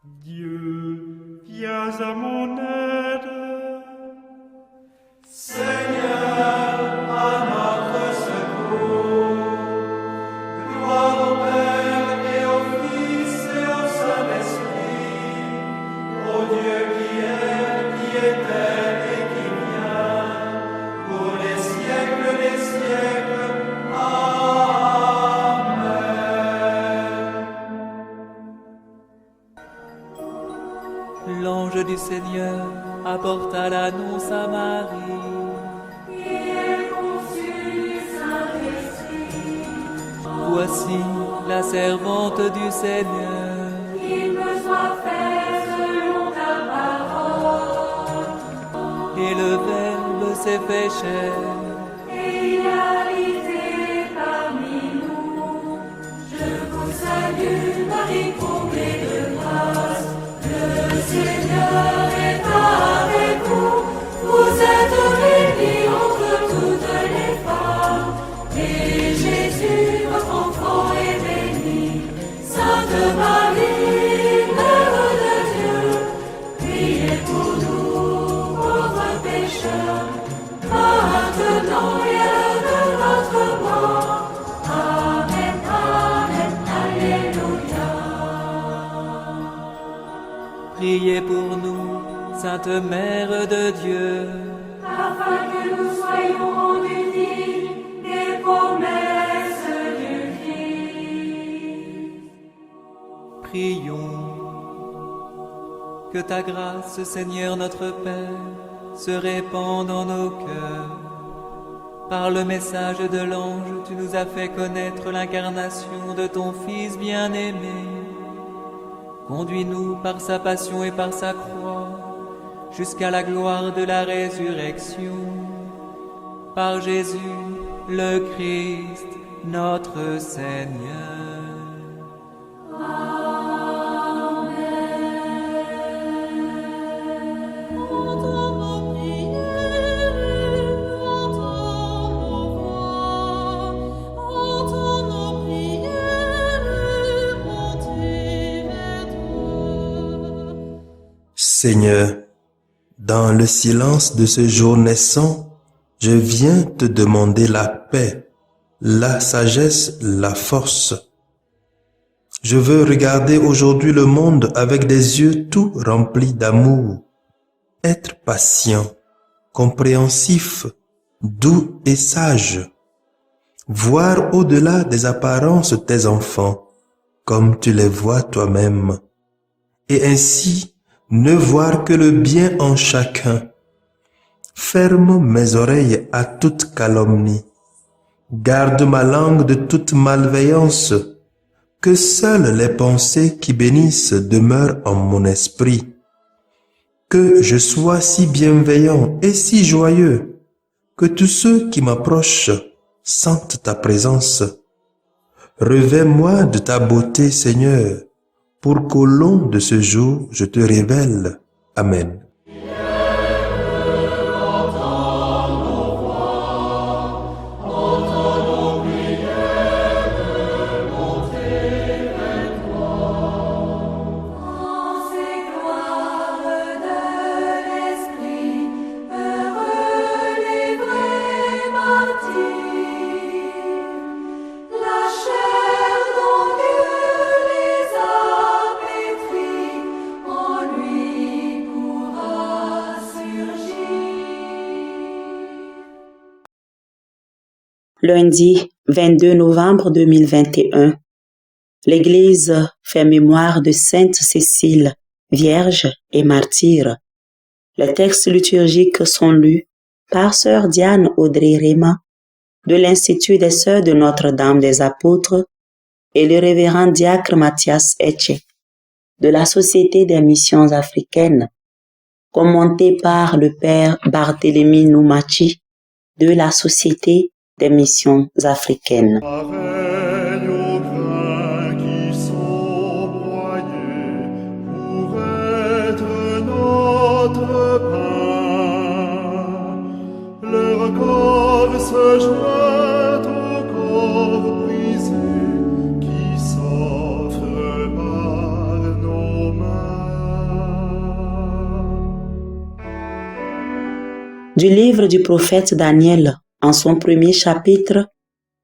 Dieu, viens à mon aide. Seigneur, à notre secours. Gloire au Père et au Fils et au Saint-Esprit, au Dieu qui est, qui était et qui vient, pour les siècles des siècles. Amen. L'ange du Seigneur apporta l'annonce à Marie. Voici la servante du Seigneur. Qu'il me soit fait selon ta parole. Et le Verbe s'est fait chair. Et il a habité parmi nous. Je vous salue, Marie, comblée de grâce. Le Seigneur est avec vous. Vous êtes bénie entre toutes les femmes. Et Jésus, votre enfant, est béni. Sainte Marie, Mère de Dieu, priez pour nous, pauvres pécheurs, maintenant et à l'heure de notre mort. Amen, Amen, Alléluia. Priez pour nous, Sainte Mère de Dieu. Afin que nous soyons rendus dignes des promesses du Christ. Prions. Que ta grâce, Seigneur notre Père, se répande en nos cœurs. Par le message de l'ange, tu nous as fait connaître l'incarnation de ton Fils bien-aimé. Conduis-nous par sa passion et par sa croix, jusqu'à la gloire de la résurrection. Par Jésus, le Christ, notre Seigneur. Seigneur, dans le silence de ce jour naissant, je viens te demander la paix, la sagesse, la force. Je veux regarder aujourd'hui le monde avec des yeux tout remplis d'amour, être patient, compréhensif, doux et sage, voir au-delà des apparences tes enfants, comme tu les vois toi-même, et ainsi ne voir que le bien en chacun. Ferme mes oreilles à toute calomnie. Garde ma langue de toute malveillance. Que seules les pensées qui bénissent demeurent en mon esprit. Que je sois si bienveillant et si joyeux, que tous ceux qui m'approchent sentent ta présence. Revêts-moi de ta beauté, Seigneur, pour qu'au long de ce jour, je te révèle. Amen. Lundi 22 novembre 2021, l'Église fait mémoire de Sainte Cécile, Vierge et martyre. Les textes liturgiques sont lus par Sœur Diane Audrey-Réma de l'Institut des Sœurs de Notre-Dame des Apôtres et le révérend diacre Mathias Etche de la Société des Missions Africaines, commenté par le Père Barthélemy Noumachi de la Société des Missions Africaines. Pareil aux grains qui sont broyés pour être notre pain, leur corps se joint au corps brisé qui s'offre par nos mains. Du livre du prophète Daniel, en son premier chapitre,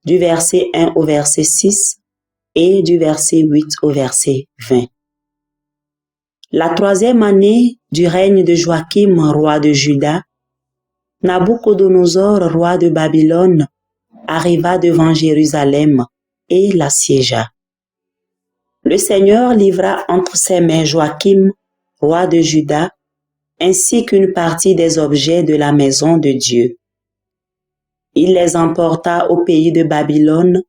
du verset 1 au verset 6 et du verset 8 au verset 20. La troisième année du règne de Joachim, roi de Juda, Nabuchodonosor, roi de Babylone, arriva devant Jérusalem et l'assiégea. Le Seigneur livra entre ses mains Joachim, roi de Juda, ainsi qu'une partie des objets de la maison de Dieu. Il les emporta au pays de Babylone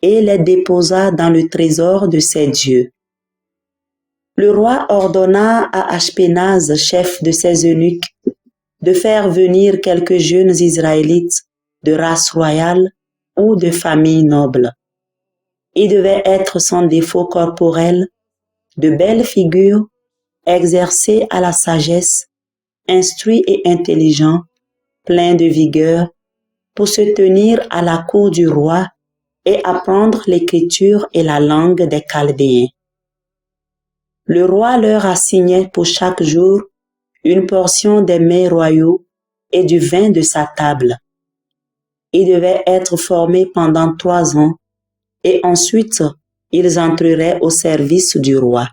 et les déposa dans le trésor de ses dieux. Le roi ordonna à Ashpenaz, chef de ses eunuques, de faire venir quelques jeunes Israélites de race royale ou de famille noble. Ils devaient être sans défaut corporel, de belles figures, exercés à la sagesse, instruits et intelligents, pleins de vigueur, pour se tenir à la cour du roi et apprendre l'écriture et la langue des Chaldéens. Le roi leur assignait pour chaque jour une portion des mets royaux et du vin de sa table. Ils devaient être formés pendant 3 ans et ensuite ils entreraient au service du roi.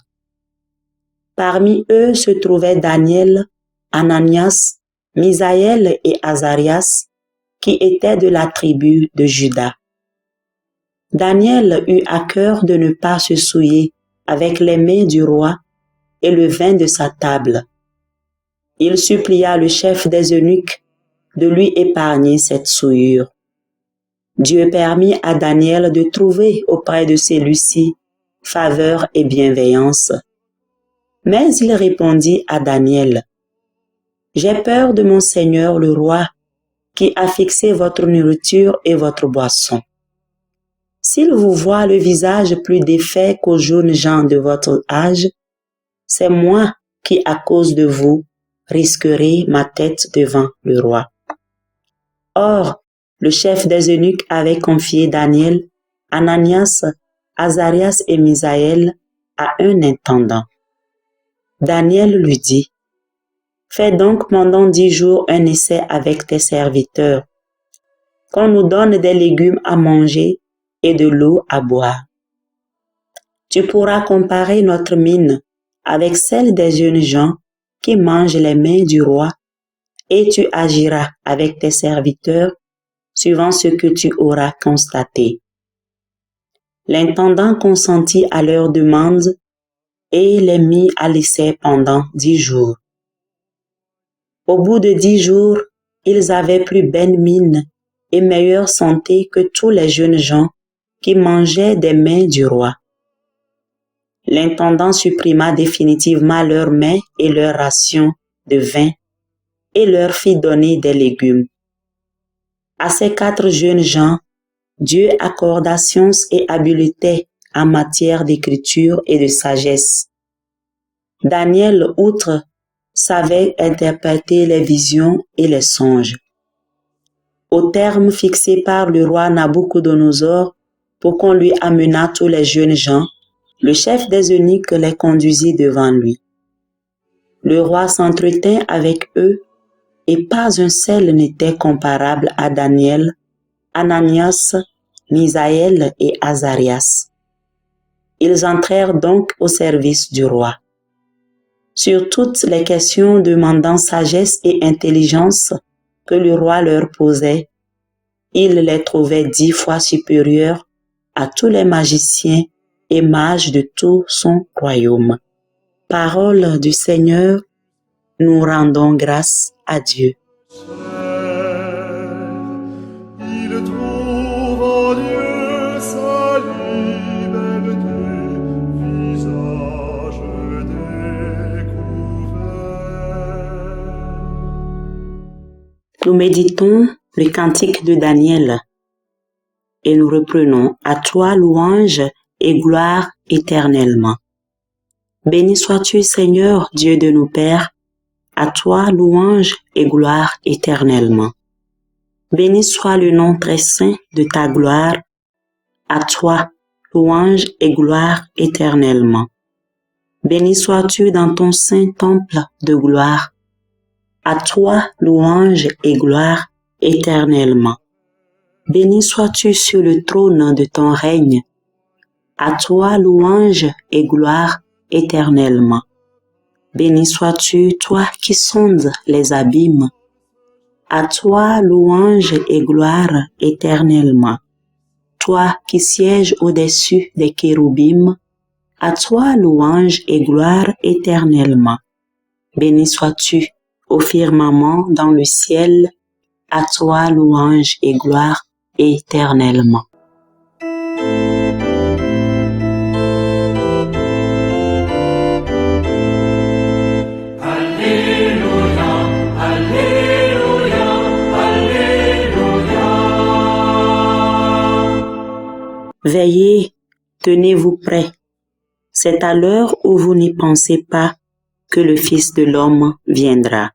Parmi eux se trouvaient Daniel, Ananias, Misaël et Azarias, qui étaient de la tribu de Juda. Daniel eut à cœur de ne pas se souiller avec les mets du roi et le vin de sa table. Il supplia le chef des eunuques de lui épargner cette souillure. Dieu permit à Daniel de trouver auprès de celui-ci faveur et bienveillance. Mais il répondit à Daniel, « J'ai peur de mon Seigneur le roi, qui a fixé votre nourriture et votre boisson. S'il vous voit le visage plus défait qu'aux jeunes gens de votre âge, c'est moi qui, à cause de vous, risquerai ma tête devant le roi. » Or, le chef des eunuques avait confié Daniel, Ananias, Azarias et Misaël à un intendant. Daniel lui dit, « Fais donc pendant 10 jours un essai avec tes serviteurs, qu'on nous donne des légumes à manger et de l'eau à boire. Tu pourras comparer notre mine avec celle des jeunes gens qui mangent les mets du roi, et tu agiras avec tes serviteurs suivant ce que tu auras constaté. » L'intendant consentit à leur demande et les mit à l'essai pendant 10 jours. Au bout de 10 jours, ils avaient plus belle mine et meilleure santé que tous les jeunes gens qui mangeaient des mets du roi. L'intendant supprima définitivement leurs mets et leurs rations de vin et leur fit donner des légumes. À ces 4 jeunes gens, Dieu accorda science et habileté en matière d'écriture et de sagesse. Daniel, outre, savait interpréter les visions et les songes. Au terme fixé par le roi Nabuchodonosor pour qu'on lui amenât tous les jeunes gens, le chef des eunuques les conduisit devant lui. Le roi s'entretint avec eux et pas un seul n'était comparable à Daniel, Ananias, Misaël et Azarias. Ils entrèrent donc au service du roi. Sur toutes les questions demandant sagesse et intelligence que le roi leur posait, il les trouvait 10 fois supérieurs à tous les magiciens et mages de tout son royaume. Parole du Seigneur, nous rendons grâce à Dieu. Il trouve en Dieu sa liberté, visage découvert. Nous méditons le cantique de Daniel et nous reprenons « À toi louange et gloire éternellement ». Béni sois-tu Seigneur, Dieu de nos pères, à toi louange et gloire éternellement. Béni soit le nom très saint de ta gloire, à toi louange et gloire éternellement. Béni sois-tu dans ton saint temple de gloire. À toi louange et gloire éternellement. Béni sois-tu sur le trône de ton règne. À toi louange et gloire éternellement. Béni sois-tu, toi qui sondes les abîmes. À toi louange et gloire éternellement. Toi qui sièges au-dessus des chérubins, à toi louange et gloire éternellement. Béni sois-tu au firmament dans le ciel, à toi louange et gloire éternellement. Alléluia, Alléluia, Alléluia. Veillez, tenez-vous prêts. C'est à l'heure où vous n'y pensez pas que le Fils de l'homme viendra.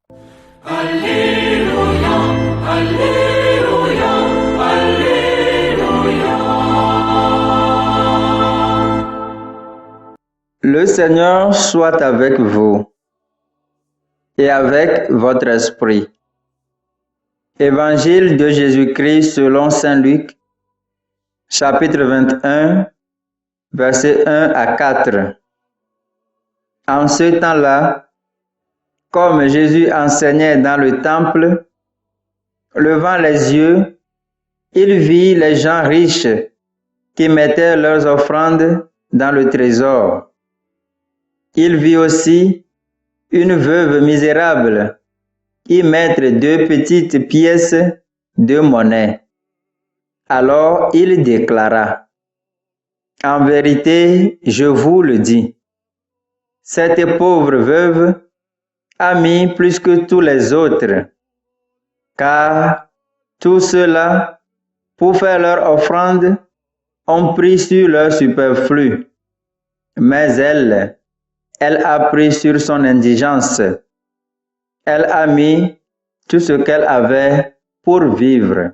Alléluia, Alléluia, Alléluia. Le Seigneur soit avec vous et avec votre esprit. Évangile de Jésus-Christ selon Saint Luc, chapitre 21, versets 1 à 4. En ce temps-là, comme Jésus enseignait dans le temple, levant les yeux, il vit les gens riches qui mettaient leurs offrandes dans le trésor. Il vit aussi une veuve misérable y mettre 2 petites pièces de monnaie. Alors il déclara: En vérité, je vous le dis, cette pauvre veuve a mis plus que tous les autres, car tous ceux-là, pour faire leur offrande, ont pris sur leur superflu. Mais elle a pris sur son indigence. Elle a mis tout ce qu'elle avait pour vivre.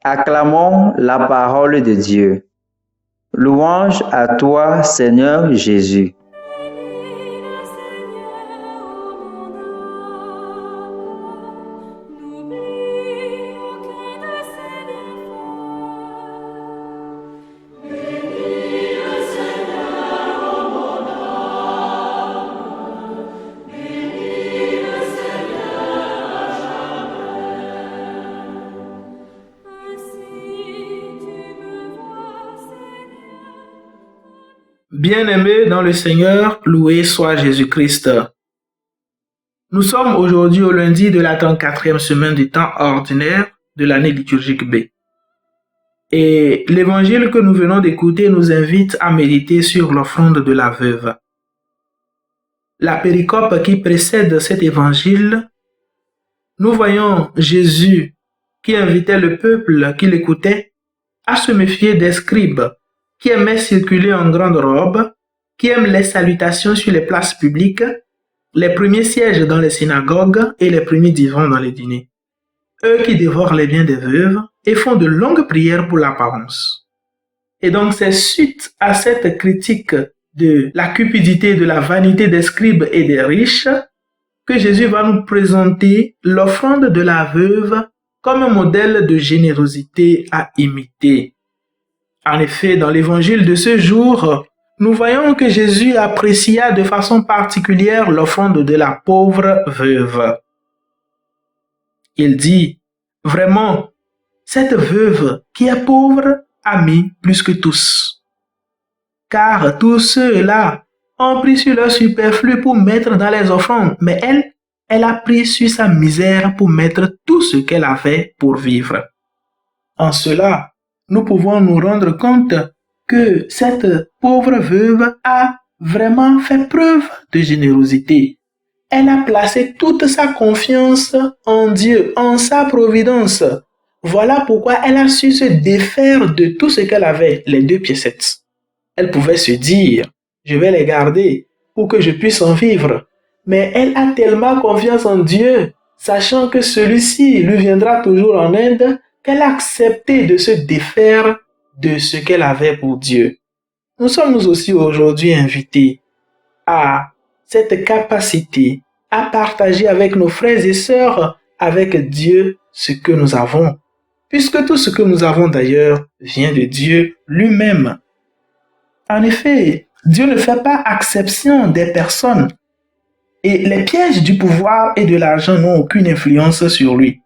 Acclamons la parole de Dieu. Louange à toi, Seigneur Jésus. Bien-aimés dans le Seigneur, loué soit Jésus-Christ. Nous sommes aujourd'hui au lundi de la 34e semaine du temps ordinaire de l'année liturgique B. Et l'évangile que nous venons d'écouter nous invite à méditer sur l'offrande de la veuve. La péricope qui précède cet évangile, nous voyons Jésus qui invitait le peuple qui l'écoutait à se méfier des scribes qui aimaient circuler en grande robe, qui aiment les salutations sur les places publiques, les premiers sièges dans les synagogues et les premiers divans dans les dîners. Eux qui dévorent les biens des veuves et font de longues prières pour l'apparence. Et donc c'est suite à cette critique de la cupidité, de la vanité des scribes et des riches que Jésus va nous présenter l'offrande de la veuve comme un modèle de générosité à imiter. En effet, dans l'évangile de ce jour, nous voyons que Jésus apprécia de façon particulière l'offrande de la pauvre veuve. Il dit, vraiment, cette veuve qui est pauvre a mis plus que tous. Car tous ceux-là ont pris sur leur superflu pour mettre dans les offrandes, mais elle a pris sur sa misère pour mettre tout ce qu'elle avait pour vivre. En cela, nous pouvons nous rendre compte que cette pauvre veuve a vraiment fait preuve de générosité. Elle a placé toute sa confiance en Dieu, en sa providence. Voilà pourquoi elle a su se défaire de tout ce qu'elle avait, les 2 piécettes. Elle pouvait se dire, je vais les garder pour que je puisse en vivre. Mais elle a tellement confiance en Dieu, sachant que celui-ci lui viendra toujours en aide, qu'elle a accepté de se défaire de ce qu'elle avait pour Dieu. Nous sommes nous aussi aujourd'hui invités à cette capacité à partager avec nos frères et sœurs, avec Dieu, ce que nous avons. Puisque tout ce que nous avons d'ailleurs vient de Dieu lui-même. En effet, Dieu ne fait pas exception des personnes et les pièges du pouvoir et de l'argent n'ont aucune influence sur lui.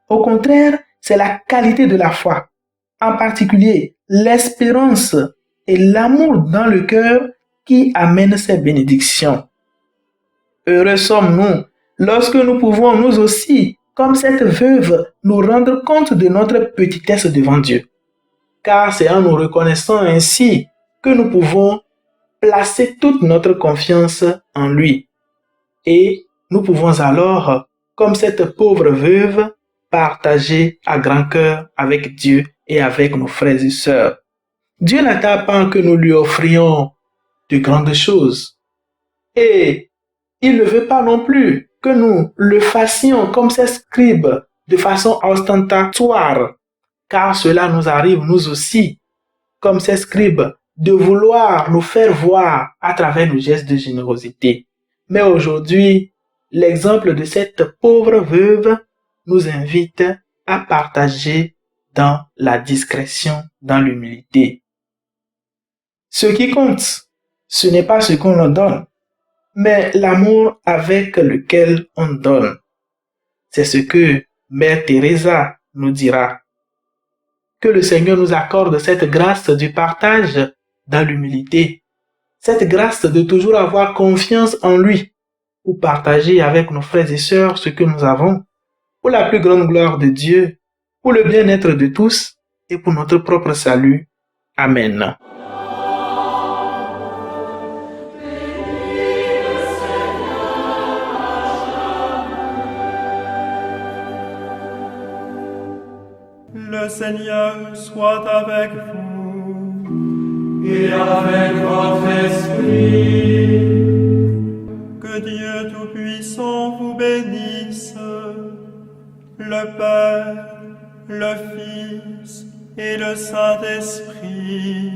Au contraire, c'est la qualité de la foi, en particulier l'espérance et l'amour dans le cœur qui amènent ces bénédictions. Heureux sommes-nous lorsque nous pouvons nous aussi, comme cette veuve, nous rendre compte de notre petitesse devant Dieu. Car c'est en nous reconnaissant ainsi que nous pouvons placer toute notre confiance en lui. Et nous pouvons alors, comme cette pauvre veuve, partager à grand cœur avec Dieu et avec nos frères et sœurs. Dieu n'attend pas que nous lui offrions de grandes choses. Et il ne veut pas non plus que nous le fassions comme ces scribes de façon ostentatoire, car cela nous arrive nous aussi, comme ces scribes, de vouloir nous faire voir à travers nos gestes de générosité. Mais aujourd'hui, l'exemple de cette pauvre veuve nous invite à partager dans la discrétion, dans l'humilité. Ce qui compte, ce n'est pas ce qu'on nous donne, mais l'amour avec lequel on donne. C'est ce que Mère Teresa nous dira. Que le Seigneur nous accorde cette grâce du partage dans l'humilité, cette grâce de toujours avoir confiance en lui pour partager avec nos frères et sœurs ce que nous avons, pour la plus grande gloire de Dieu, pour le bien-être de tous et pour notre propre salut. Amen. Le Seigneur soit avec vous et avec votre esprit. Que Dieu Tout-Puissant vous bénisse, le Père, le Fils et le Saint-Esprit.